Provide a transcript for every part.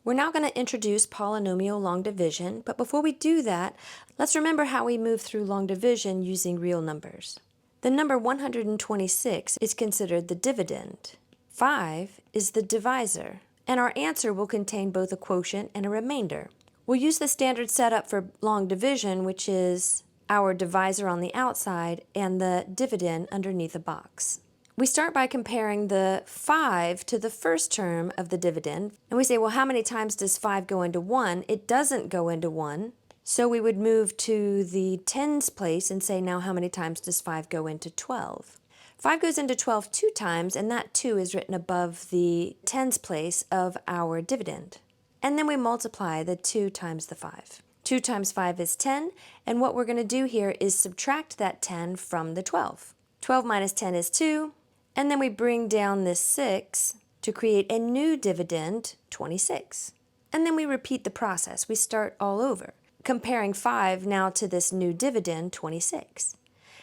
We're now going to introduce polynomial long division, but before we do that, let's remember how we move through long division using real numbers. The number 126 is considered the dividend. 5 is the divisor, and our answer will contain both a quotient and a remainder. We'll use the standard setup for long division, which is our divisor on the outside and the dividend underneath a box. We start by comparing the 5 to the first term of the dividend, and we say, well, how many times does 5 go into 1? It doesn't go into 1, so we would move to the tens place and say, now how many times does 5 go into 12? 5 goes into 12 two times, and that 2 is written above the tens place of our dividend. And then we multiply the 2 times the 5. 2 times 5 is 10, and what we're going to do here is subtract that 10 from the 12. 12 minus 10 is 2. And then we bring down this 6 to create a new dividend, 26. And then we repeat the process. We start all over, comparing 5 now to this new dividend, 26.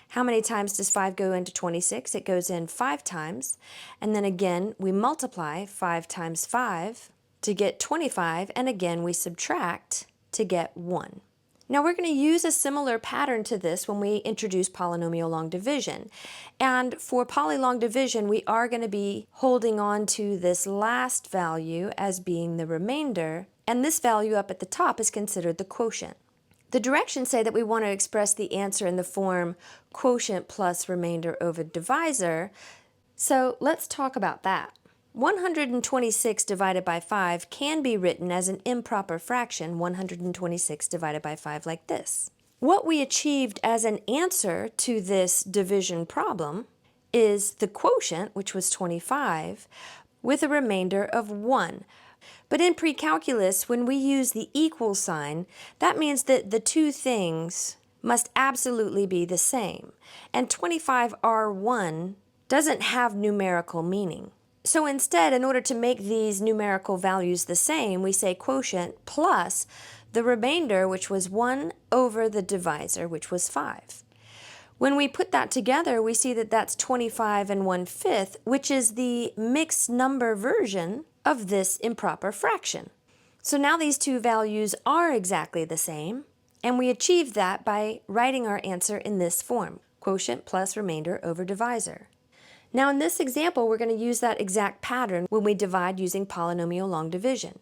How many times does 5 go into 26? It goes in 5 times. And then again, we multiply 5 times 5 to get 25. And again, we subtract to get 1. Now we're going to use a similar pattern to this when we introduce polynomial long division. And for poly long division, we are going to be holding on to this last value as being the remainder, and this value up at the top is considered the quotient. The directions say that we want to express the answer in the form quotient plus remainder over divisor, so let's talk about that. 126 divided by 5 can be written as an improper fraction, 126 divided by 5, like this. What we achieved as an answer to this division problem is the quotient, which was 25, with a remainder of 1. But in pre-calculus, when we use the equal sign, that means that the two things must absolutely be the same. And 25R1 doesn't have numerical meaning. So instead, in order to make these numerical values the same, we say quotient plus the remainder, which was 1 over the divisor, which was 5. When we put that together, we see that that's 25 and 1/5, which is the mixed number version of this improper fraction. So now these two values are exactly the same, and we achieve that by writing our answer in this form, quotient plus remainder over divisor. Now in this example, we're going to use that exact pattern when we divide using polynomial long division.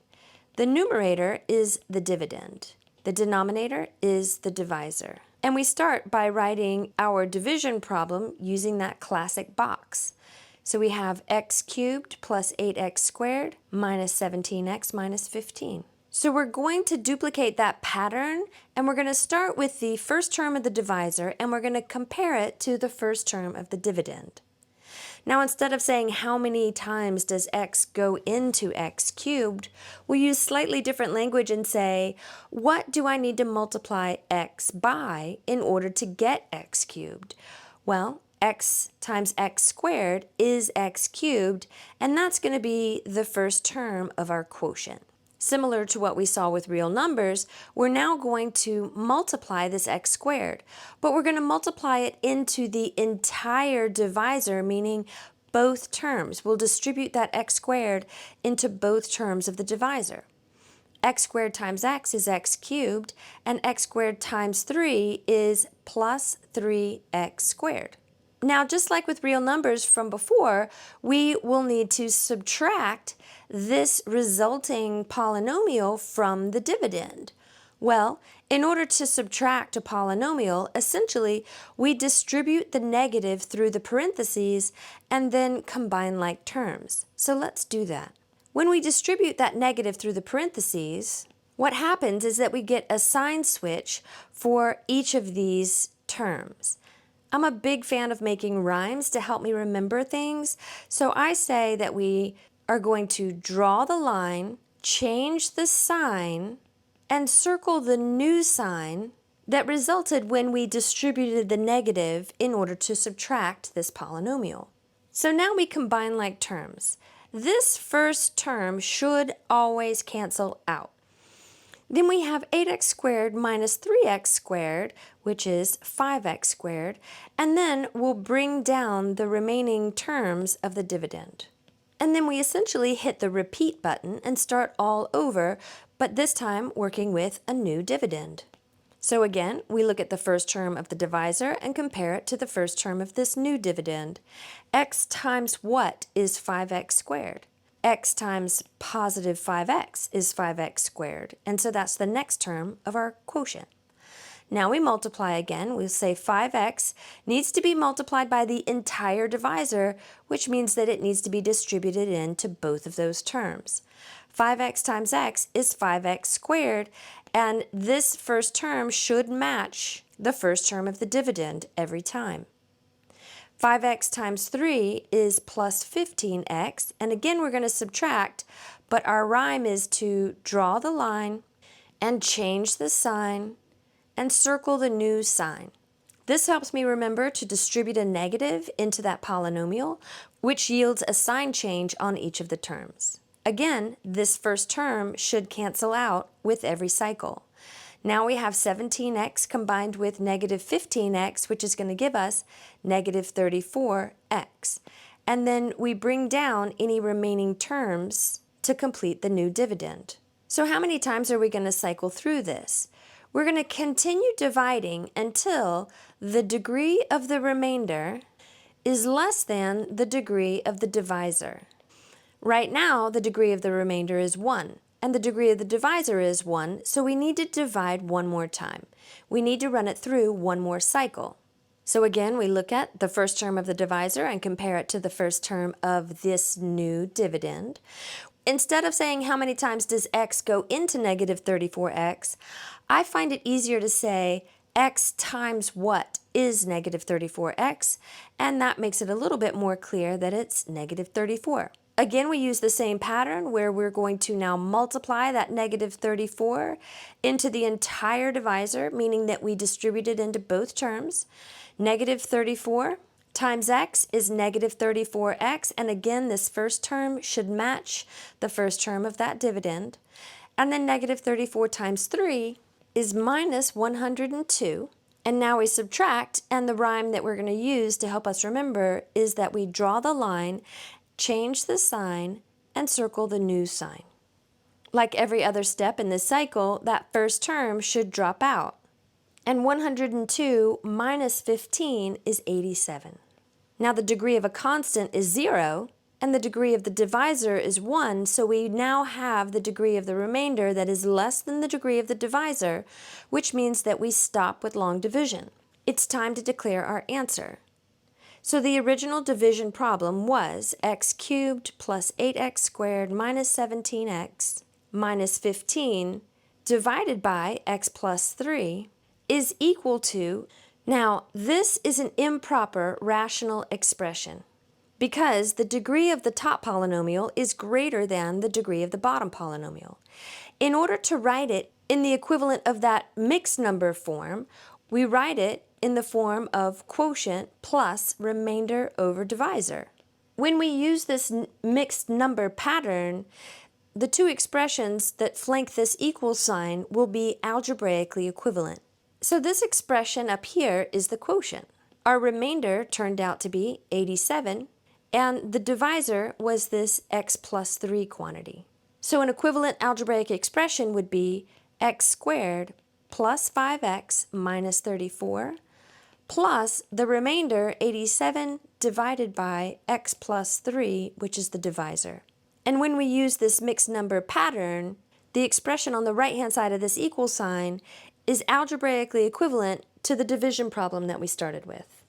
The numerator is the dividend. The denominator is the divisor. And we start by writing our division problem using that classic box. So we have x cubed plus 8x squared minus 17x minus 15. So we're going to duplicate that pattern, and we're going to start with the first term of the divisor, and we're going to compare it to the first term of the dividend. Now instead of saying how many times does x go into x cubed, we'll use slightly different language and say, what do I need to multiply x by in order to get x cubed? Well, x times x squared is x cubed, and that's going to be the first term of our quotient. Similar to what we saw with real numbers, we're now going to multiply this x squared, but we're going to multiply it into the entire divisor, meaning both terms. We'll distribute that x squared into both terms of the divisor. X squared times x is x cubed, and x squared times 3 is plus 3x squared. Now, just like with real numbers from before, we will need to subtract this resulting polynomial from the dividend. Well, in order to subtract a polynomial, essentially, we distribute the negative through the parentheses and then combine like terms. So let's do that. When we distribute that negative through the parentheses, what happens is that we get a sign switch for each of these terms. I'm a big fan of making rhymes to help me remember things, so I say that we are going to draw the line, change the sign, and circle the new sign that resulted when we distributed the negative in order to subtract this polynomial. So now we combine like terms. This first term should always cancel out. Then we have 8x squared minus 3x squared, which is 5x squared, and then we'll bring down the remaining terms of the dividend. And then we essentially hit the repeat button and start all over, but this time working with a new dividend. So again, we look at the first term of the divisor and compare it to the first term of this new dividend. X times what is 5x squared? X times positive 5x is 5x squared, and so that's the next term of our quotient. Now we multiply again. We'll say 5x needs to be multiplied by the entire divisor, which means that it needs to be distributed into both of those terms. 5x times x is 5x squared, and this first term should match the first term of the dividend every time. 5x times 3 is plus 15x, and again we're going to subtract, but our rhyme is to draw the line and change the sign and circle the new sign. This helps me remember to distribute a negative into that polynomial, which yields a sign change on each of the terms. Again, this first term should cancel out with every cycle. Now we have 17x combined with negative 15x, which is going to give us negative 34x. And then we bring down any remaining terms to complete the new dividend. So how many times are we going to cycle through this? We're going to continue dividing until the degree of the remainder is less than the degree of the divisor. Right now, the degree of the remainder is 1. And the degree of the divisor is 1, so we need to divide one more time. We need to run it through one more cycle. So again, we look at the first term of the divisor and compare it to the first term of this new dividend. Instead of saying how many times does x go into negative 34x, I find it easier to say x times what is negative 34x, and that makes it a little bit more clear that it's negative 34. Again, we use the same pattern where we're going to now multiply that negative 34 into the entire divisor, meaning that we distribute it into both terms. Negative 34 times x is negative 34x, and again, this first term should match the first term of that dividend. And then negative 34 times 3 is minus 102. And now we subtract, and the rhyme that we're going to use to help us remember is that we draw the line, change the sign, and circle the new sign. Like every other step in this cycle, that first term should drop out. And 102 minus 15 is 87. Now the degree of a constant is 0, and the degree of the divisor is 1, so we now have the degree of the remainder that is less than the degree of the divisor, which means that we stop with long division. It's time to declare our answer. So the original division problem was x cubed plus 8x squared minus 17x minus 15 divided by x plus 3 is equal to, now this is an improper rational expression because the degree of the top polynomial is greater than the degree of the bottom polynomial. In order to write it in the equivalent of that mixed number form, we write it in the form of quotient plus remainder over divisor. When we use this mixed number pattern, the two expressions that flank this equal sign will be algebraically equivalent. So this expression up here is the quotient. Our remainder turned out to be 87, and the divisor was this x plus 3 quantity. So an equivalent algebraic expression would be x squared plus 5x minus 34 plus the remainder 87 divided by x plus 3, which is the divisor. And when we use this mixed number pattern, the expression on the right-hand side of this equal sign is algebraically equivalent to the division problem that we started with.